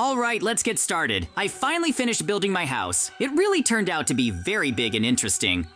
All right, let's get started. I finally finished building my house. It really turned out to be very big and interesting.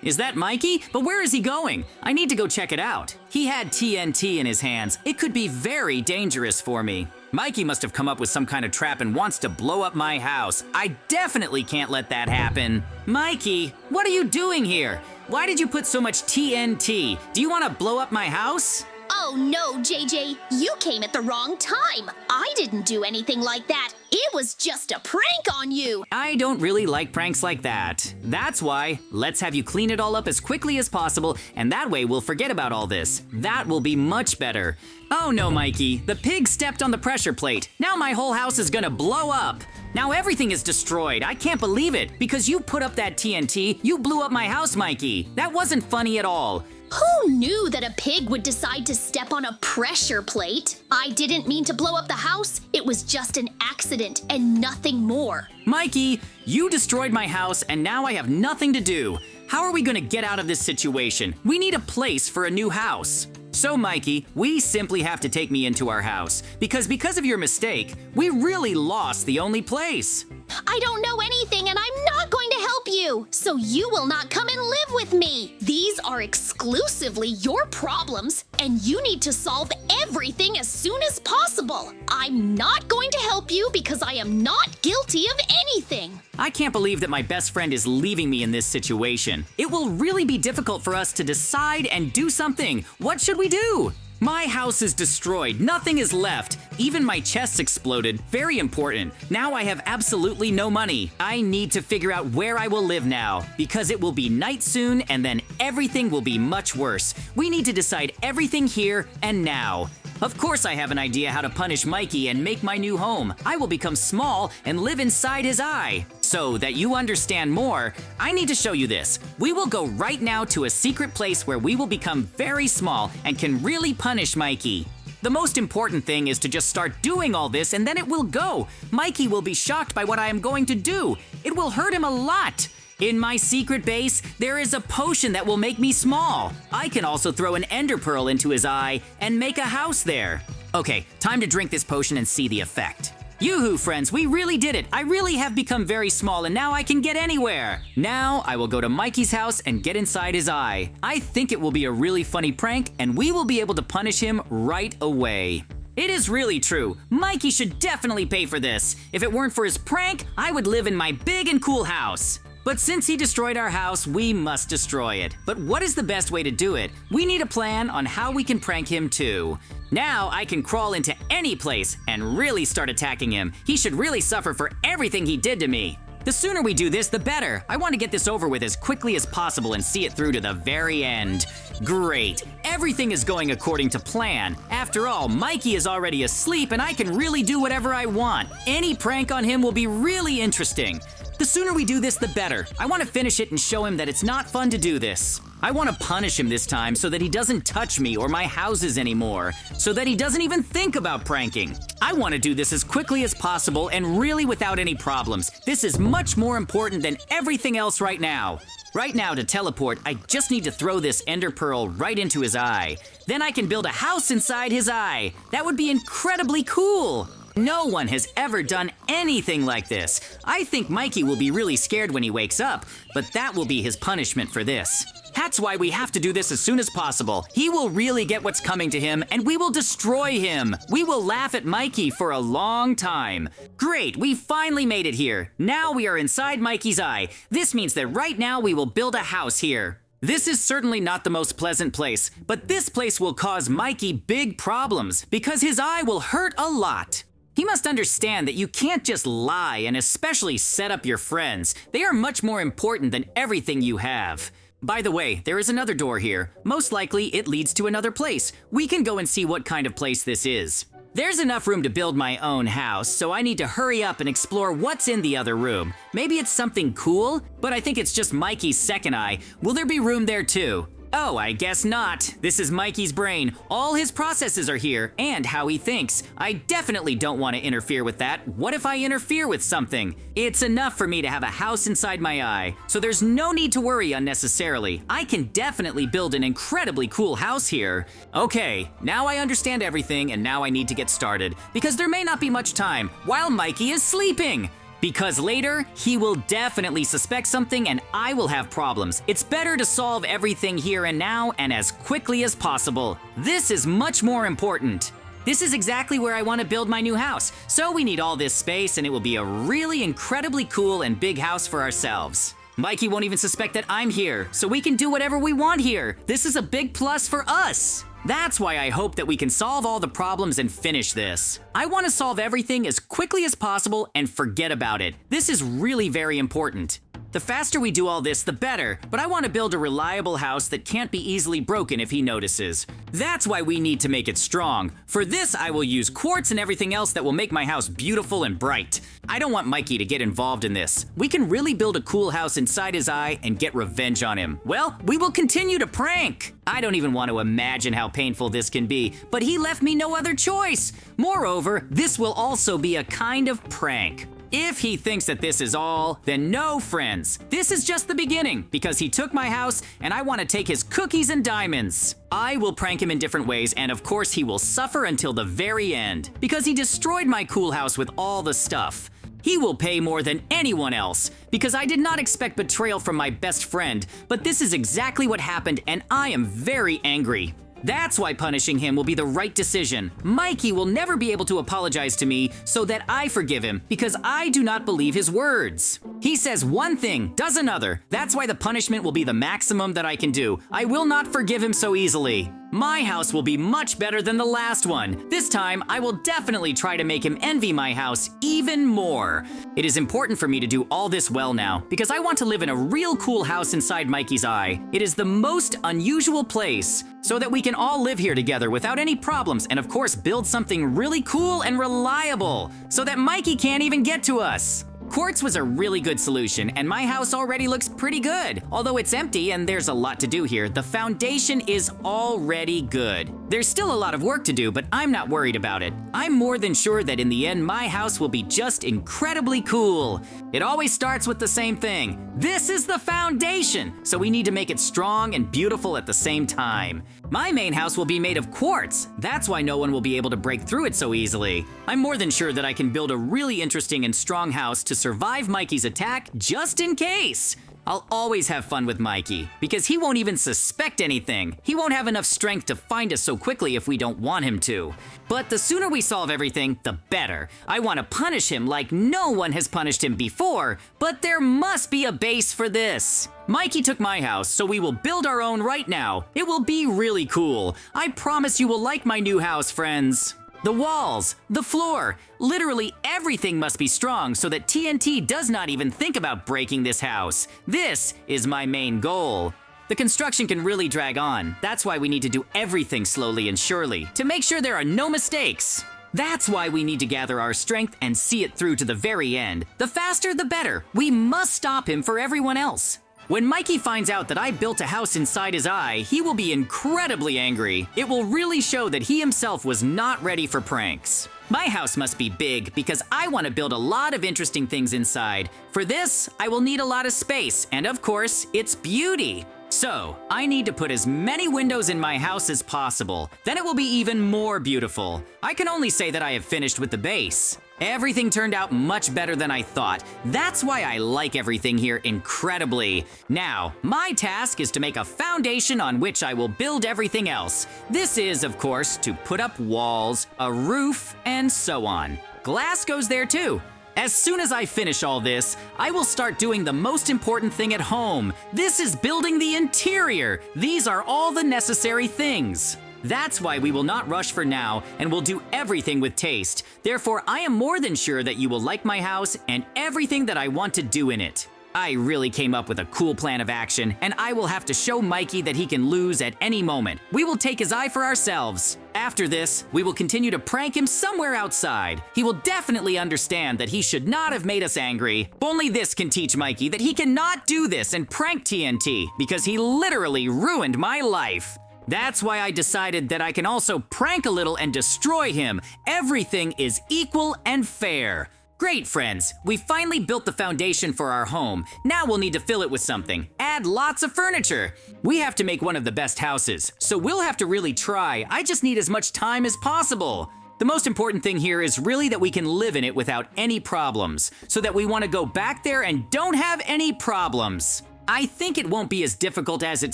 Is that Mikey? But where is he going? I need to go check it out. He had TNT in his hands. It could be very dangerous for me. Mikey must have come up with some kind of trap and wants to blow up my house. I definitely can't let that happen. Mikey, what are you doing here? Why did you put so much TNT? Do you want to blow up my house? Oh no, JJ, you came at the wrong time. I didn't do anything like that. It was just a prank on you. I don't really like pranks like that. That's why, let's have you clean it all up as quickly as possible, and that way we'll forget about all this. That will be much better. Oh no, Mikey, the pig stepped on the pressure plate. Now my whole house is gonna blow up. Now everything is destroyed. I can't believe it. Because you put up that TNT, you blew up my house, Mikey. That wasn't funny at all. Who knew that a pig would decide to step on a pressure plate? I didn't mean to blow up the house. It was just an accident and nothing more. Mikey, you destroyed my house and now I have nothing to do. How are we gonna get out of this situation? We need a place for a new house. So Mikey, we simply have to take me into our house. Because of your mistake, we really lost the only place. I don't know anything and I'm not going to help you. So you will not come and live with me. These are exclusively your problems and you need to solve everything as soon as possible. I'm not going to help you because I am not guilty of anything. I can't believe that my best friend is leaving me in this situation. It will really be difficult for us to decide and do something. What should we do? My house is destroyed. Nothing is left. Even my chest exploded. Very important. Now I have absolutely no money. I need to figure out where I will live now because it will be night soon and then everything will be much worse. We need to decide everything here and now. Of course I have an idea how to punish Mikey and make my new home. I will become small and live inside his eye. So that you understand more, I need to show you this. We will go right now to a secret place where we will become very small and can really punish Mikey. The most important thing is to just start doing all this and then it will go. Mikey will be shocked by what I am going to do. It will hurt him a lot. In my secret base, there is a potion that will make me small. I can also throw an ender pearl into his eye and make a house there. Okay, time to drink this potion and see the effect. Yoo-hoo, friends, we really did it. I really have become very small and now I can get anywhere. Now I will go to Mikey's house and get inside his eye. I think it will be a really funny prank and we will be able to punish him right away. It is really true. Mikey should definitely pay for this. If it weren't for his prank, I would live in my big and cool house. But since he destroyed our house, we must destroy it. But what is the best way to do it? We need a plan on how we can prank him too. Now I can crawl into any place and really start attacking him. He should really suffer for everything he did to me. The sooner we do this, the better. I want to get this over with as quickly as possible and see it through to the very end. Great. Everything is going according to plan. After all, Mikey is already asleep and I can really do whatever I want. Any prank on him will be really interesting. The sooner we do this, the better. I want to finish it and show him that it's not fun to do this. I want to punish him this time so that he doesn't touch me or my houses anymore, so that he doesn't even think about pranking. I want to do this as quickly as possible and really without any problems. This is much more important than everything else right now. Right now, to teleport, I just need to throw this ender pearl right into his eye. Then I can build a house inside his eye. That would be incredibly cool. No one has ever done anything like this. I think Mikey will be really scared when he wakes up, but that will be his punishment for this. That's why we have to do this as soon as possible. He will really get what's coming to him, and we will destroy him. We will laugh at Mikey for a long time. Great, we finally made it here. Now we are inside Mikey's eye. This means that right now we will build a house here. This is certainly not the most pleasant place, but this place will cause Mikey big problems because his eye will hurt a lot. He must understand that you can't just lie and especially set up your friends. They are much more important than everything you have. By the way, there is another door here. Most likely it leads to another place. We can go and see what kind of place this is. There's enough room to build my own house, so I need to hurry up and explore what's in the other room. Maybe it's something cool, but I think it's just Mikey's second eye. Will there be room there too? Oh, I guess not. This is Mikey's brain. All his processes are here, and how he thinks. I definitely don't want to interfere with that. What if I interfere with something? It's enough for me to have a house inside my eye, so there's no need to worry unnecessarily. I can definitely build an incredibly cool house here. Okay, now I understand everything, and now I need to get started, because there may not be much time while Mikey is sleeping. Because later, he will definitely suspect something and I will have problems. It's better to solve everything here and now and as quickly as possible. This is much more important. This is exactly where I want to build my new house. So we need all this space and it will be a really incredibly cool and big house for ourselves. Mikey won't even suspect that I'm here, so we can do whatever we want here. This is a big plus for us. That's why I hope that we can solve all the problems and finish this. I want to solve everything as quickly as possible and forget about it. This is really very important. The faster we do all this, the better, but I want to build a reliable house that can't be easily broken if he notices. That's why we need to make it strong. For this, I will use quartz and everything else that will make my house beautiful and bright. I don't want Mikey to get involved in this. We can really build a cool house inside his eye and get revenge on him. Well, we will continue to prank. I don't even want to imagine how painful this can be, but he left me no other choice. Moreover, this will also be a kind of prank. If he thinks that this is all, then no, friends. This is just the beginning, because he took my house and I want to take his cookies and diamonds. I will prank him in different ways, and of course he will suffer until the very end, because he destroyed my cool house with all the stuff. He will pay more than anyone else, because I did not expect betrayal from my best friend, but this is exactly what happened and I am very angry. That's why punishing him will be the right decision. Mikey will never be able to apologize to me so that I forgive him, because I do not believe his words. He says one thing, does another. That's why the punishment will be the maximum that I can do. I will not forgive him so easily. My house will be much better than the last one. This time, I will definitely try to make him envy my house even more. It is important for me to do all this well now, because I want to live in a real cool house inside Mikey's eye. It is the most unusual place, so that we can all live here together without any problems, and of course build something really cool and reliable, so that Mikey can't even get to us. Quartz was a really good solution, and my house already looks pretty good. Although it's empty and there's a lot to do here, the foundation is already good. There's still a lot of work to do, but I'm not worried about it. I'm more than sure that in the end, my house will be just incredibly cool. It always starts with the same thing. This is the foundation, so we need to make it strong and beautiful at the same time. My main house will be made of quartz. That's why no one will be able to break through it so easily. I'm more than sure that I can build a really interesting and strong house to survive Mikey's attack just in case. I'll always have fun with Mikey, because he won't even suspect anything. He won't have enough strength to find us so quickly if we don't want him to. But the sooner we solve everything, the better. I want to punish him like no one has punished him before, but there must be a base for this. Mikey took my house, so we will build our own right now. It will be really cool. I promise you will like my new house, friends. The walls, the floor, literally everything must be strong so that TNT does not even think about breaking this house. This is my main goal. The construction can really drag on. That's why we need to do everything slowly and surely to make sure there are no mistakes. That's why we need to gather our strength and see it through to the very end. The faster, the better. We must stop him for everyone else. When Mikey finds out that I built a house inside his eye, he will be incredibly angry. It will really show that he himself was not ready for pranks. My house must be big because I want to build a lot of interesting things inside. For this, I will need a lot of space and, of course, its beauty. So, I need to put as many windows in my house as possible. Then it will be even more beautiful. I can only say that I have finished with the base. Everything turned out much better than I thought. That's why I like everything here incredibly. Now, my task is to make a foundation on which I will build everything else. This is, of course, to put up walls, a roof, and so on. Glass goes there too. As soon as I finish all this, I will start doing the most important thing at home. This is building the interior. These are all the necessary things. That's why we will not rush for now and will do everything with taste. Therefore, I am more than sure that you will like my house and everything that I want to do in it. I really came up with a cool plan of action, and I will have to show Mikey that he can lose at any moment. We will take his eye for ourselves. After this, we will continue to prank him somewhere outside. He will definitely understand that he should not have made us angry. Only this can teach Mikey that he cannot do this and prank TNT, because he literally ruined my life. That's why I decided that I can also prank a little and destroy him. Everything is equal and fair. Great, friends. We finally built the foundation for our home. Now we'll need to fill it with something. Add lots of furniture. We have to make one of the best houses, so we'll have to really try. I just need as much time as possible. The most important thing here is really that we can live in it without any problems, so that we want to go back there and don't have any problems. I think it won't be as difficult as it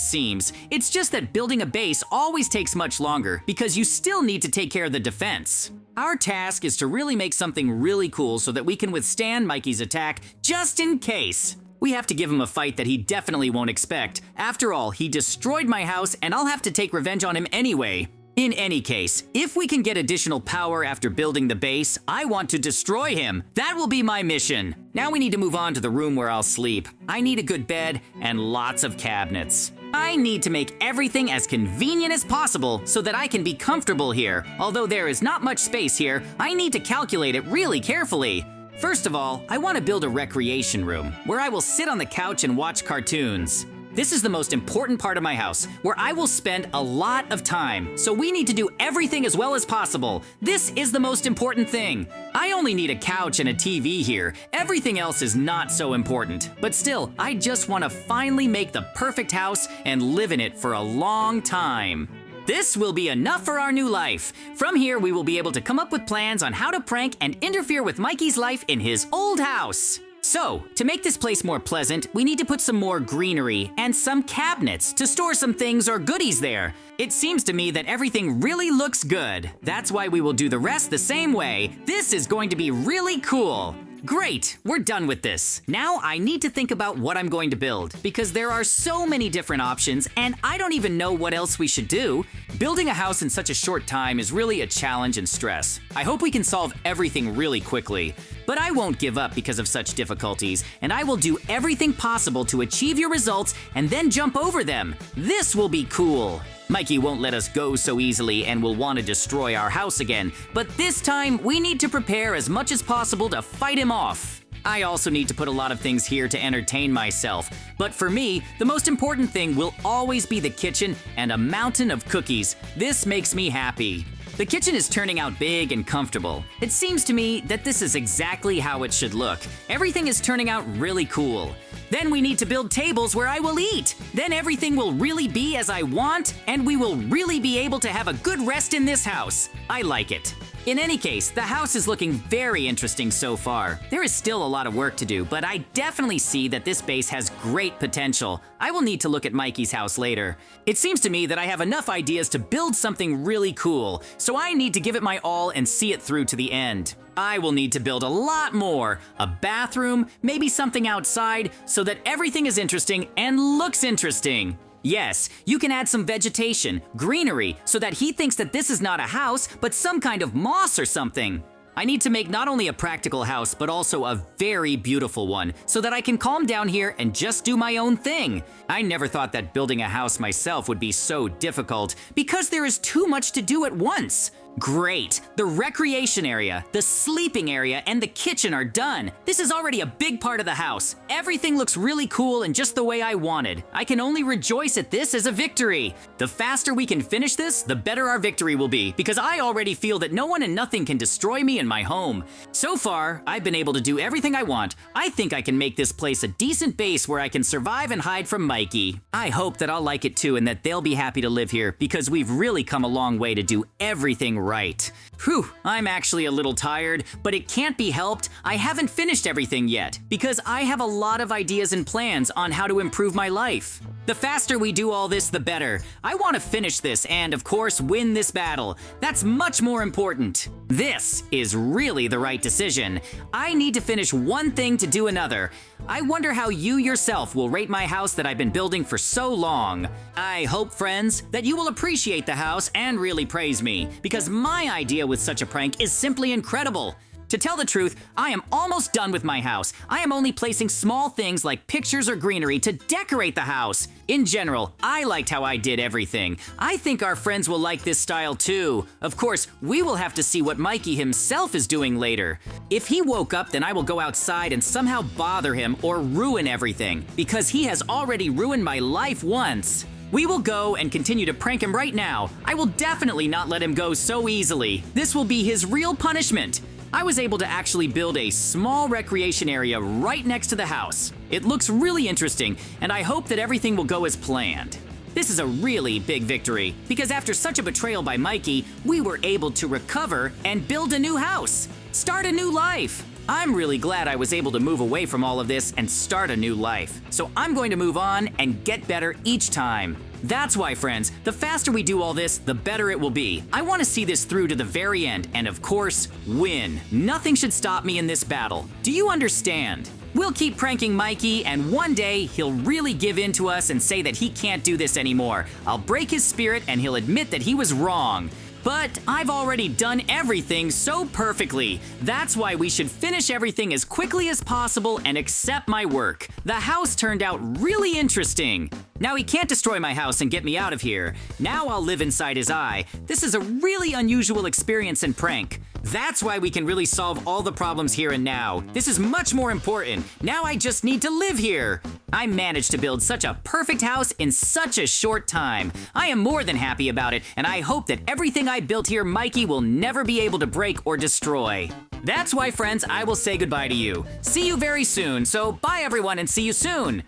seems. It's just that building a base always takes much longer because you still need to take care of the defense. Our task is to really make something really cool so that we can withstand Mikey's attack just in case. We have to give him a fight that he definitely won't expect. After all, he destroyed my house and I'll have to take revenge on him anyway. In any case, if we can get additional power after building the base, I want to destroy him. That will be my mission. Now we need to move on to the room where I'll sleep. I need a good bed and lots of cabinets. I need to make everything as convenient as possible so that I can be comfortable here. Although there is not much space here, I need to calculate it really carefully. First of all, I want to build a recreation room where I will sit on the couch and watch cartoons. This is the most important part of my house, where I will spend a lot of time, so we need to do everything as well as possible. This is the most important thing. I only need a couch and a TV here. Everything else is not so important. But still, I just want to finally make the perfect house and live in it for a long time. This will be enough for our new life. From here, we will be able to come up with plans on how to prank and interfere with Mikey's life in his old house. So, to make this place more pleasant, we need to put some more greenery and some cabinets to store some things or goodies there. It seems to me that everything really looks good. That's why we will do the rest the same way. This is going to be really cool. Great, we're done with this. Now I need to think about what I'm going to build because there are so many different options and I don't even know what else we should do. Building a house in such a short time is really a challenge and stress. I hope we can solve everything really quickly. But I won't give up because of such difficulties, and I will do everything possible to achieve your results and then jump over them. This will be cool. Mikey won't let us go so easily and will want to destroy our house again, but this time we need to prepare as much as possible to fight him off. I also need to put a lot of things here to entertain myself, but for me, the most important thing will always be the kitchen and a mountain of cookies. This makes me happy. The kitchen is turning out big and comfortable. It seems to me that this is exactly how it should look. Everything is turning out really cool. Then we need to build tables where I will eat. Then everything will really be as I want, and we will really be able to have a good rest in this house. I like it. In any case, the house is looking very interesting so far. There is still a lot of work to do, but I definitely see that this base has great potential. I will need to look at Mikey's house later. It seems to me that I have enough ideas to build something really cool, so I need to give it my all and see it through to the end. I will need to build a lot more. A bathroom, maybe something outside, so that everything is interesting and looks interesting. Yes, you can add some vegetation, greenery, so that he thinks that this is not a house, but some kind of moss or something. I need to make not only a practical house, but also a very beautiful one, so that I can calm down here and just do my own thing. I never thought that building a house myself would be so difficult, because there is too much to do at once. Great! The recreation area, the sleeping area, and the kitchen are done. This is already a big part of the house. Everything looks really cool and just the way I wanted. I can only rejoice at this as a victory. The faster we can finish this, the better our victory will be, because I already feel that no one and nothing can destroy me and my home. So far, I've been able to do everything I want. I think I can make this place a decent base where I can survive and hide from Mikey. I hope that I'll like it too and that they'll be happy to live here, because we've really come a long way to do everything right. Whew, I'm actually a little tired, but it can't be helped. I haven't finished everything yet, because I have a lot of ideas and plans on how to improve my life. The faster we do all this, the better. I want to finish this and, of course, win this battle. That's much more important. This is really the right decision. I need to finish one thing to do another. I wonder how you yourself will rate my house that I've been building for so long. I hope, friends, that you will appreciate the house and really praise me, because my idea with such a prank is simply incredible. To tell the truth, I am almost done with my house. I am only placing small things like pictures or greenery to decorate the house. In general, I liked how I did everything. I think our friends will like this style too. Of course, we will have to see what Mikey himself is doing later. If he woke up, then I will go outside and somehow bother him or ruin everything, because he has already ruined my life once. We will go and continue to prank him right now. I will definitely not let him go so easily. This will be his real punishment. I was able to actually build a small recreation area right next to the house. It looks really interesting, and I hope that everything will go as planned. This is a really big victory, because after such a betrayal by Mikey, we were able to recover and build a new house, start a new life. I'm really glad I was able to move away from all of this and start a new life. So I'm going to move on and get better each time. That's why, friends, the faster we do all this, the better it will be. I want to see this through to the very end and, of course, win. Nothing should stop me in this battle. Do you understand? We'll keep pranking Mikey, and one day he'll really give in to us and say that he can't do this anymore. I'll break his spirit and he'll admit that he was wrong. But I've already done everything so perfectly. That's why we should finish everything as quickly as possible and accept my work. The house turned out really interesting. Now he can't destroy my house and get me out of here. Now I'll live inside his eye. This is a really unusual experience and prank. That's why we can really solve all the problems here and now. This is much more important. Now I just need to live here. I managed to build such a perfect house in such a short time. I am more than happy about it, and I hope that everything I built here Mikey will never be able to break or destroy. That's why, friends, I will say goodbye to you. See you very soon, so bye everyone and see you soon.